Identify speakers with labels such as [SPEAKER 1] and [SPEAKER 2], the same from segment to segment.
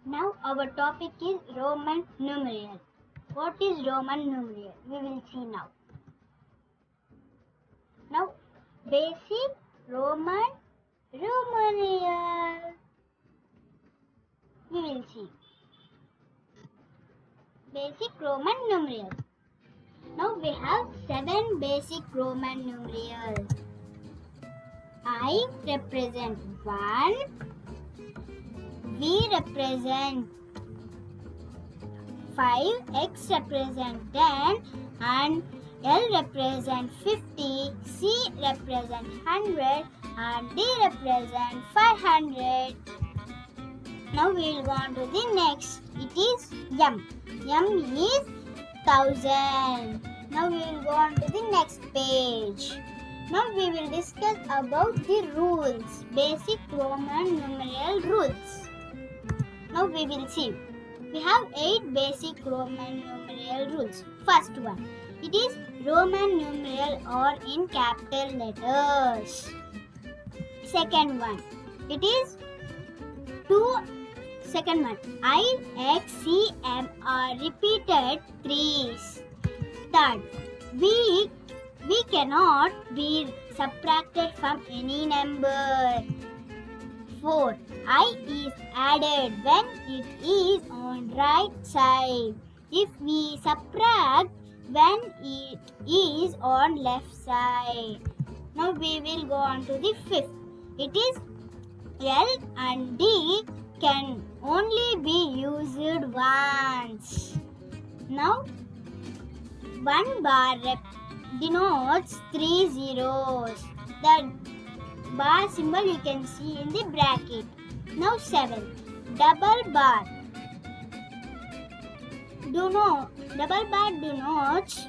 [SPEAKER 1] Now our topic is Roman numeral. What is Roman numeral? We will see now. Now basic Roman numeral. We will see. Basic Roman numeral. Now we have 7 basic Roman numerals. I represent 1, V represent 5, X represent 10, and L represent 50, C represent 100, and D represent 500. Now we will go on to the next. It is M. M is 1000. Now we will go on to the next page. Now we will discuss about the rules, basic Roman numeral rules. Now we will see. We have 8 basic Roman numeral rules. First one, it is Roman numeral or in capital letters. Second one, it is second one, I, X, C, M are repeated threes. Third, we cannot be subtracted from any number. 4. I is added when it is on right side. If we subtract when it is on left side. Now we will go on to the fifth. It is L and D can only be used once. Now 1 bar denotes 3 zeros. The bar symbol you can see in the bracket. Now 7. Double bar denotes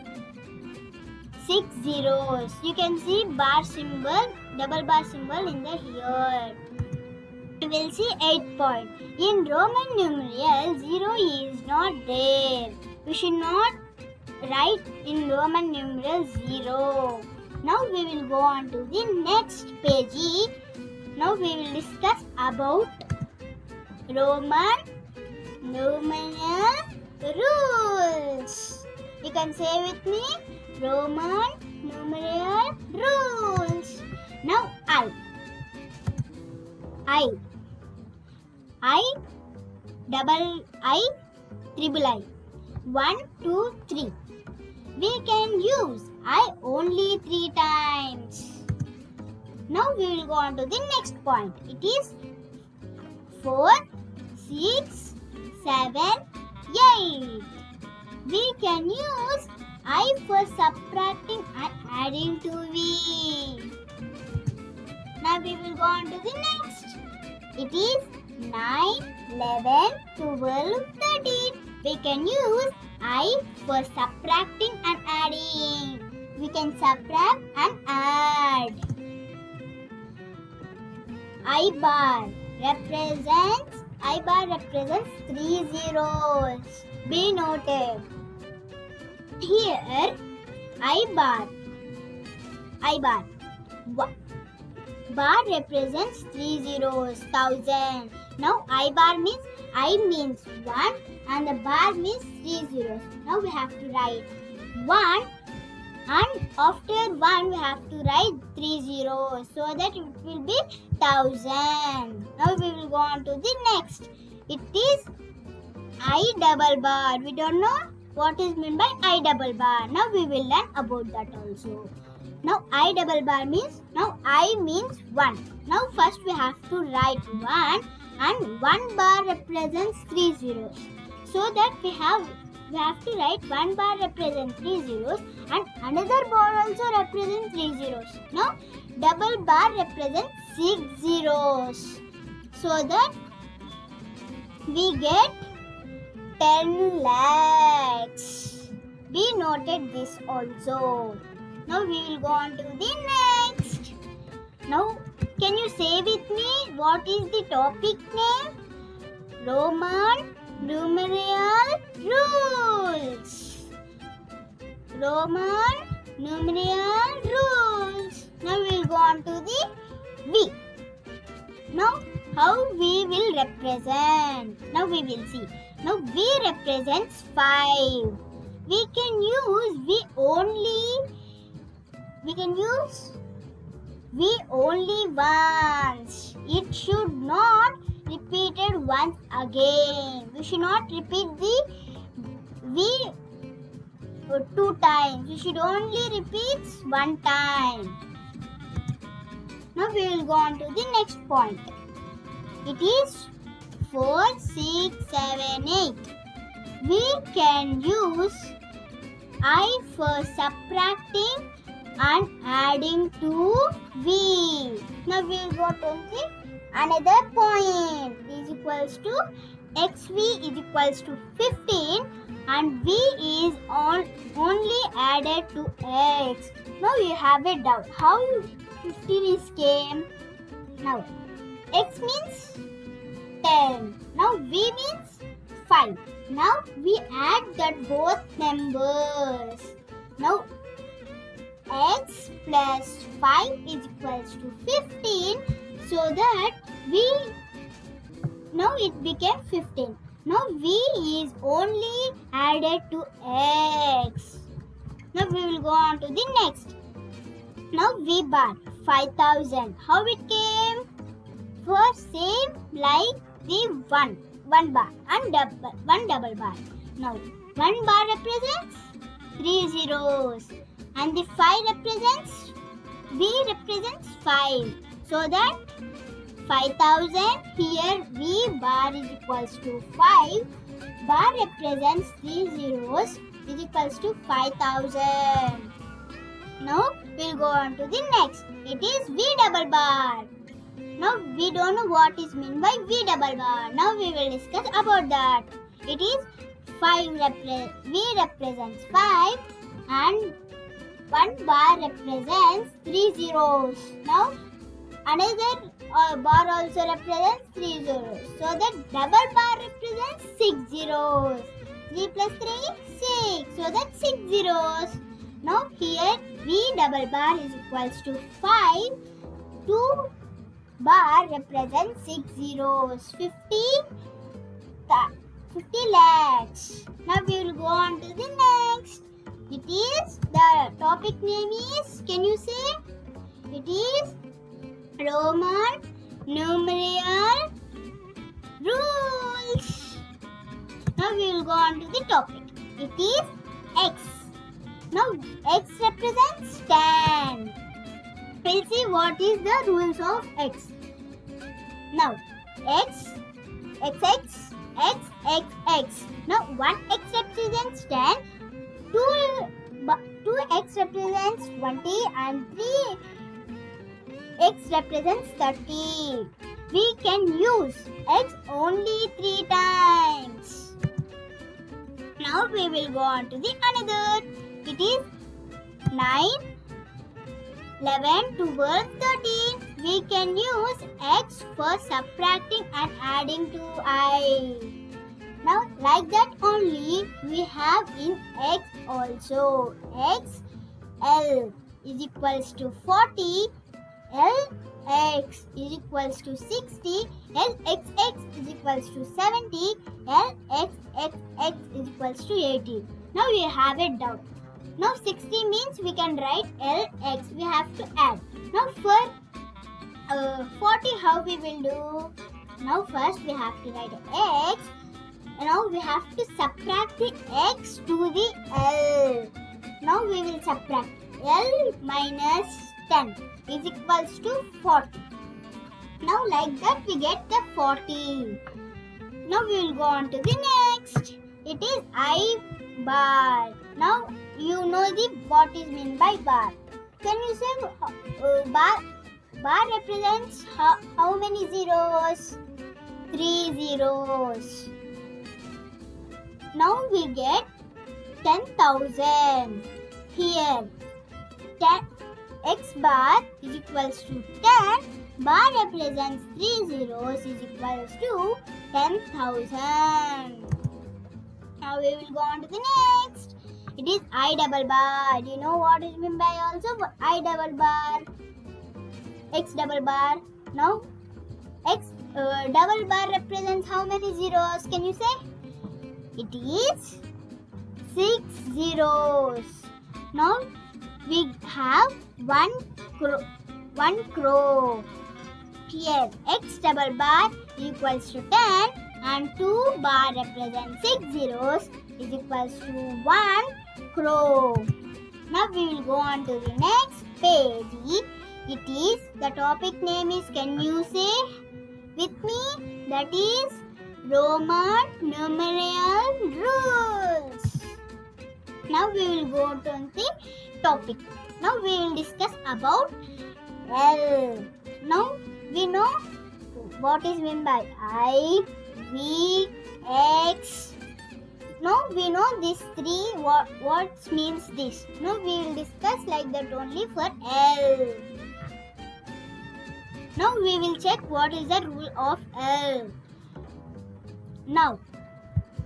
[SPEAKER 1] 6 zeros. You can see bar symbol, double bar symbol in the here. We will see 8 point. In Roman numeral, 0 is not there. We should not write in Roman numeral 0. Now we will go on to the next page. Now we will discuss about Roman numeral rules. You can say with me, Roman numeral rules. Now double I, triple I. 1, 2, 3. We can use I only 3 times. Now we will go on to the next point. It is 4, 6, 7, 8. We can use I for subtracting and adding to V. Now we will go on to the next. It is 9, 11, 12, 13. We can use I for subtracting and adding. We can subtract and add. I bar represents 3 zeros. Be noted. Here bar represents 3 zeros, 1000. Now I means 1 and the bar means 3 zeros. Now we have to write 1 and after 1 we have to write 3 zeros so that it will be 1000. Now we will go on to the next. It is I double bar. We don't know what is meant by I double bar. Now we will learn about that also. Now I double bar means, now I means 1. Now first we have to write 1 and 1 bar represents 3 zeros. So that we have to write 1 bar represents 3 zeros and another bar also represents 3 zeros. Now double bar represents 6 zeros. So that we get 10 lakhs. Be noted this also. Now we will go on to the next. Now can you say with me what is the topic name? Roman numeral rules. Roman numeral rules. Now we will go on to the V. Now how we will represent. Now we will see. Now V represents 5. We can use V only once. It should not repeated once again. We should not repeat the V 2 times. We should only repeat one time. Now we will go on to the next point. It is 4, 6, 7, 8. We can use I for subtracting and adding to V. Now we will go to the another point. Is equals to xv is equals to 15 and V is only added to x. Now you have a doubt. How 15 is came? Now x means 10. Now V means 5. Now we add that both numbers. Now x plus 5 is equals to 15. So that now it became 15. Now V is only added to x. Now we will go on to the next. Now V bar 5000. How it came? First same like the one bar and one double bar. Now 1 bar represents 3 zeros and the 5 represents V represents 5. So that 5000 here V bar is equals to 5. Bar represents 3 zeros is equals to 5000. Now we'll go on to the next. It is V double bar. Now we don't know what is meant by V double bar. Now we will discuss about that. It is V represents 5 and 1 bar represents 3 zeros. Now another bar also represents 3 zeros. So the double bar represents 6 zeros. 3 plus 3 6. So that's 6 zeros. Now here V double bar is equals to 5. 2 bar represents 6 zeros. 50 lakhs. Now we will go on to the next. It is, the topic name is, can you say? It is Roman numeral rules. Now we will go on to the topic. It is X. Now X represents 10. We'll see what is the rules of X. Now X, XX, X, X, X. Now 1X represents 10, 2X represents 20 and 3X represents 30. We can use X only 3 times. Now we will go on to the another. It is 9, 11, 12, 13. We can use X for subtracting and adding to I. Now like that only we have in X also. X L is equals to 40. L X is equals to 60. L X X is equals to 70. L X X X is equals to 80. Now we have a doubt. Now 60 means we can write LX. We have to add. Now for 40 how we will do? Now first we have to write X. Now we have to subtract the X to the L. Now we will subtract L minus 10 is equals to 40. Now like that we get the 40. Now we will go on to the next. It is I bar. Now you know what is meant by bar. Can you say bar represents how many zeros? 3 zeros. Now we get 10,000. Here 10 X bar is equals to 10. Bar represents 3 zeros is equals to 10,000. Now we will go on to the next. It is I double bar. Do you know what is meant by also I double bar? X double bar. Now X double bar represents how many zeros? Can you say? It is 6 zeros. Now we have one crow. Here x double bar equals to 10 and 2 bar represents 6 zeros is equals to 1 crow. Now we will go on to the next page. It is, the topic name is, can you say with me? That is Roman numeral rules. Now we will go to the topic. Now we will discuss about L. Now we know what is meant by I, V, X. Now we know these three what means this. Now we will discuss like that only for L. Now we will check what is the rule of L. Now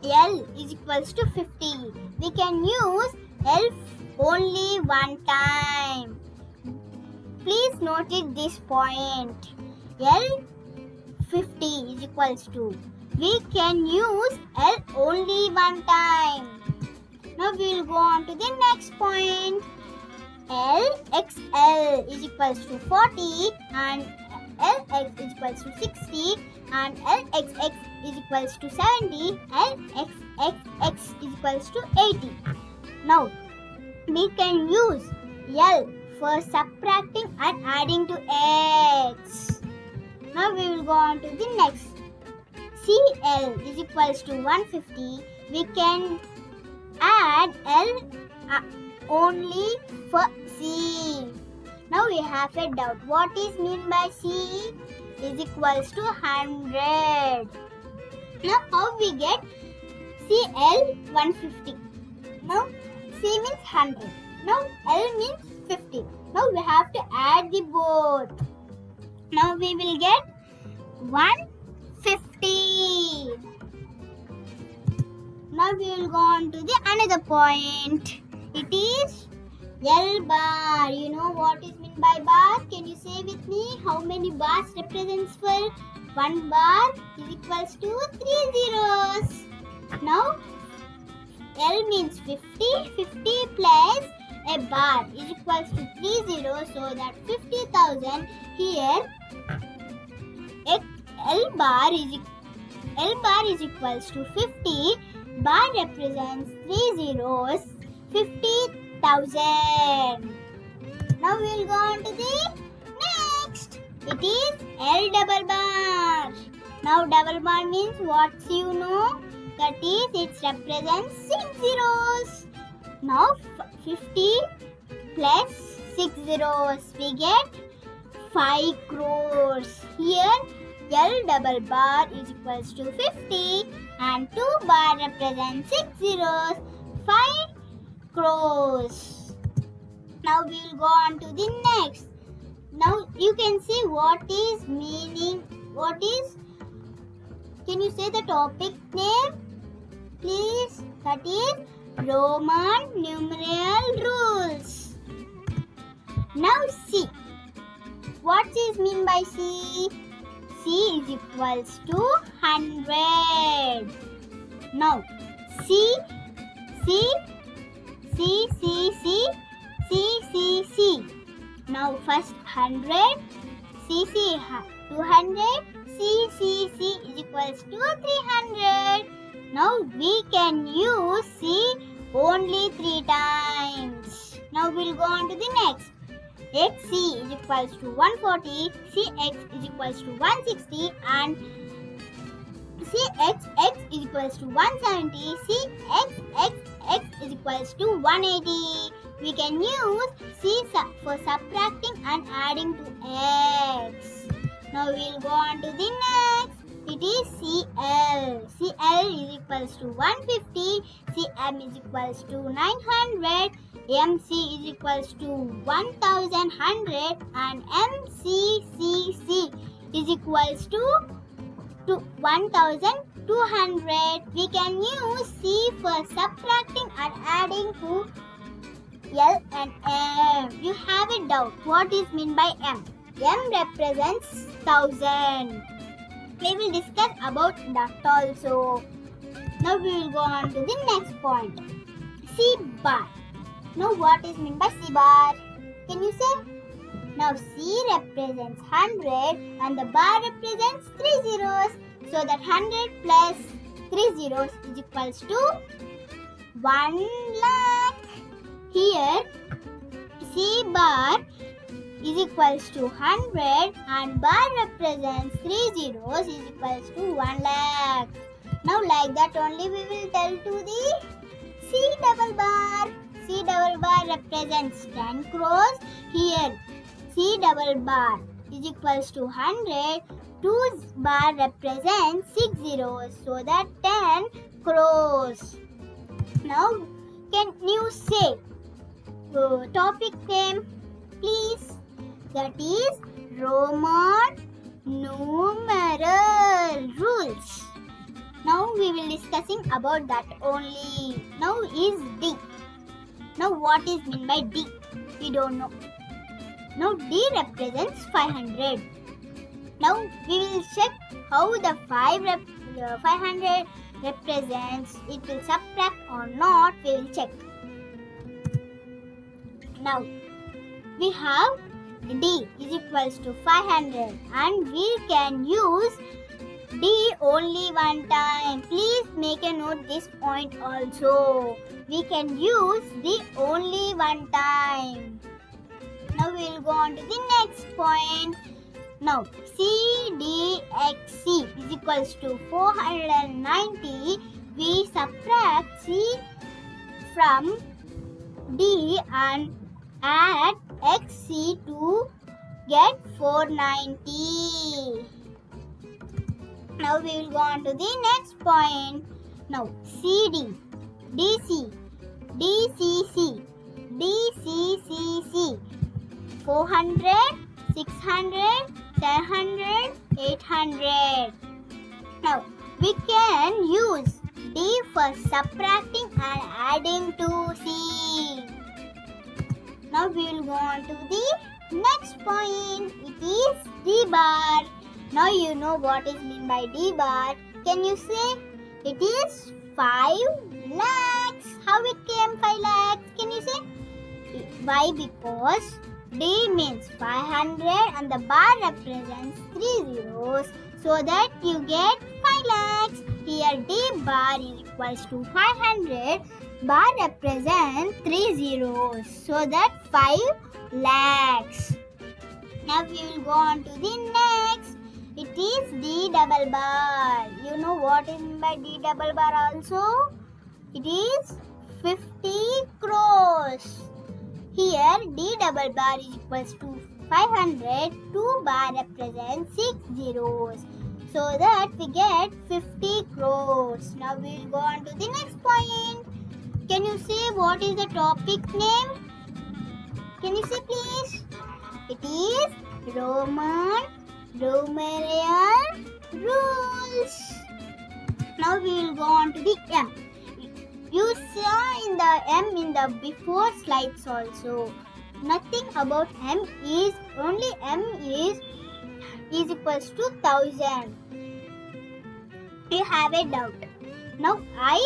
[SPEAKER 1] L is equals to 50. We can use L only one time. Please note this point. L 50 is equals to. We can use L only one time. Now we will go on to the next point. LXL is equals to 40 and LX is equals to 60 and LXX is equals to 70. LXXX is equals to 80. Now we can use L for subtracting and adding to X. Now we will go on to the next. CL is equals to 150. We can add L only for C. Now we have a doubt. What is mean by C is equals to 100. Now how we get CL 150? Now C means 100. Now L means 50. Now we have to add the both. Now we will get 150. Now we will go on to the another point. It is L bar. You know what is meant by bar? Can you say with me how many bars represents for one bar is equals to 3 zeros. Now L means 50. 50 plus a bar is equals to 3 zeros, so that 50,000. Here L bar is equals to 50. Bar represents 3 zeros. 50,000. Now we will go on to the next. It is L double bar. Now double bar means what you know? That is, it represents 6 zeros. Now 50 plus 6 zeros, we get 5 crores. Here L double bar is equals to 50 and 2 bar represents 6 zeros, 5 crores. Now we will go on to the next. Now you can see what is meaning. What is? Can you say the topic name? Please. That is Roman numeral rules. Now C. What is mean by C? C is equals to 100. Now C. Now first 100, CC 200, CCC is equals to 300. Now we can use C only 3 times. Now we'll go on to the next. XC is equals to 140, CX is equals to 160 and CXX is equals to 170, CXXX is equals to 180. We can use C for subtracting and adding to X. Now we'll go on to the next. It is CL. CL is equals to 150, CM is equals to 900, MC is equals to 1100 and MCCC is equals to 1200. We can use C for subtracting and adding to L and M. You have a doubt. What is meant by M? M represents 1000. We will discuss about that also. Now we will go on to the next point. C bar. Now what is meant by C bar? Can you say? Now C represents 100 and the bar represents 3 zeros. So that 100 plus 3 zeros is equals to 1 lakh. Here C bar is equals to 100 and bar represents 3 zeros is equals to 1 lakh. Now like that only we will tell to the C double bar. C double bar represents 10 crores. Here C double bar is equals to 100. 2 bar represents 6 zeros. So that 10 crores. Now can you say topic name please? That is Roman numeral rules. Now we will discussing about that only. Now is D. Now what is meant by D? We don't know. Now D represents 500. Now we will check how the 500 represents. It will subtract or not. We will check. Now we have D is equals to 500 and we can use D only one time. Please make a note this point also. We can use D only one time. Now we will go on to the next point. Now CDXC is equals to 490. We subtract C from D and add XC to get 490. Now we will go on to the next point. Now CD, DC, DCC, DCCC, 400, 600, 700, 800. Now we can use D for subtracting and adding to C. Now we will go on to the next point. It is D bar. Now you know what is meant by D bar. Can you say? It is 5 lakhs. How it came 5 lakhs? Can you say? Why? Because D means 500 and the bar represents 3 zeros. So that you get 5 lakhs. Here D bar is equals to 500. Bar represents 3 zeros. So that 5 lakhs. Now we will go on to the next. It is D double bar. You know what is meant by D double bar also? It is 50 crores. Here D double bar is equals to 500. 2 bar represents 6 zeros. So that we get 50 crores. Now we will go on to the next point. Can you say what is the topic name? Can you say please? It is Roman numeral rules. Now we will go on to the M. You saw in the M in the before slides also. Nothing about M is only M is equals to 1000. You have a doubt. Now I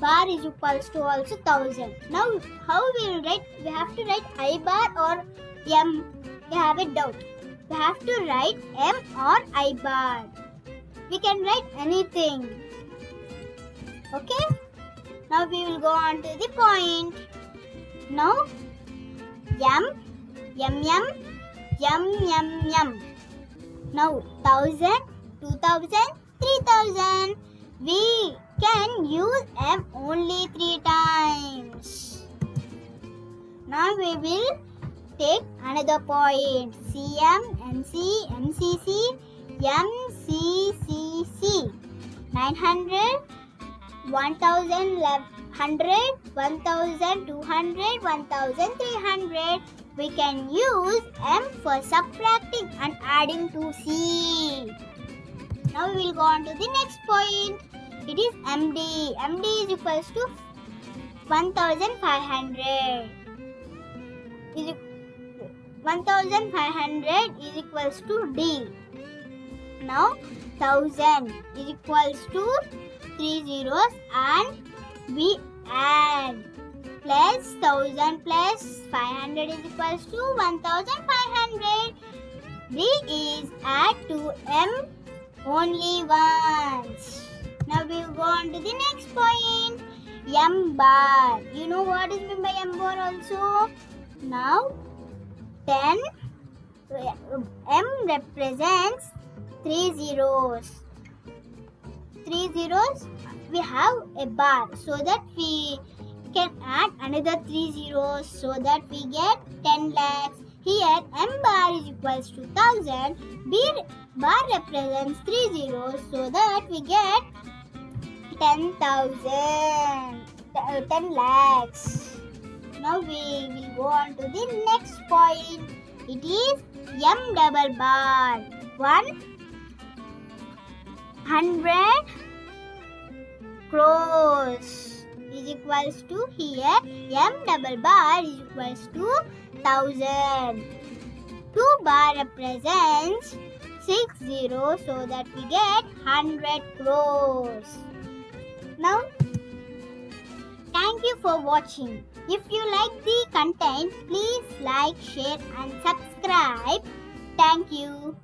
[SPEAKER 1] bar is equals to also 1000. Now how we will write? We have to write I bar or M. You have a doubt. We have to write M or I bar. We can write anything. Okay? Now we will go on to the point. Now M, M, M, M, M, M. Now 1000, 2000, 3000. We can use M only 3 times. Now we will take another point. CM, MC, MCC, MCCC. 900, 1000, 100, 1200, 1300. We can use M for subtracting and adding to C. Now we will go on to the next point. It is MD. MD is equals to 1500. 1500 is equals to D. Now 1000 is equals to 3 zeros, and we add plus 1000 plus 500 is equals to 1500. We is add to m only once. Now we will go on to the next point. M bar. You know what is meant by M bar also? Now 10 M represents 3 zeros. 3 zeros, we have a bar, so that we can add another 3 zeros, so that we get 10 lakhs. Here M bar is equals to 1000. B bar represents 3 zeros, so that we get 10,000, 10 lakhs. Now we will go on to the next point. It is M double bar. 100 crores is equals to, here M double bar is equals to 1000. 2 bar represents 6 zeros, so that we get 100 crores. Now, thank you for watching. If you like the content, please like, share and subscribe. Thank you.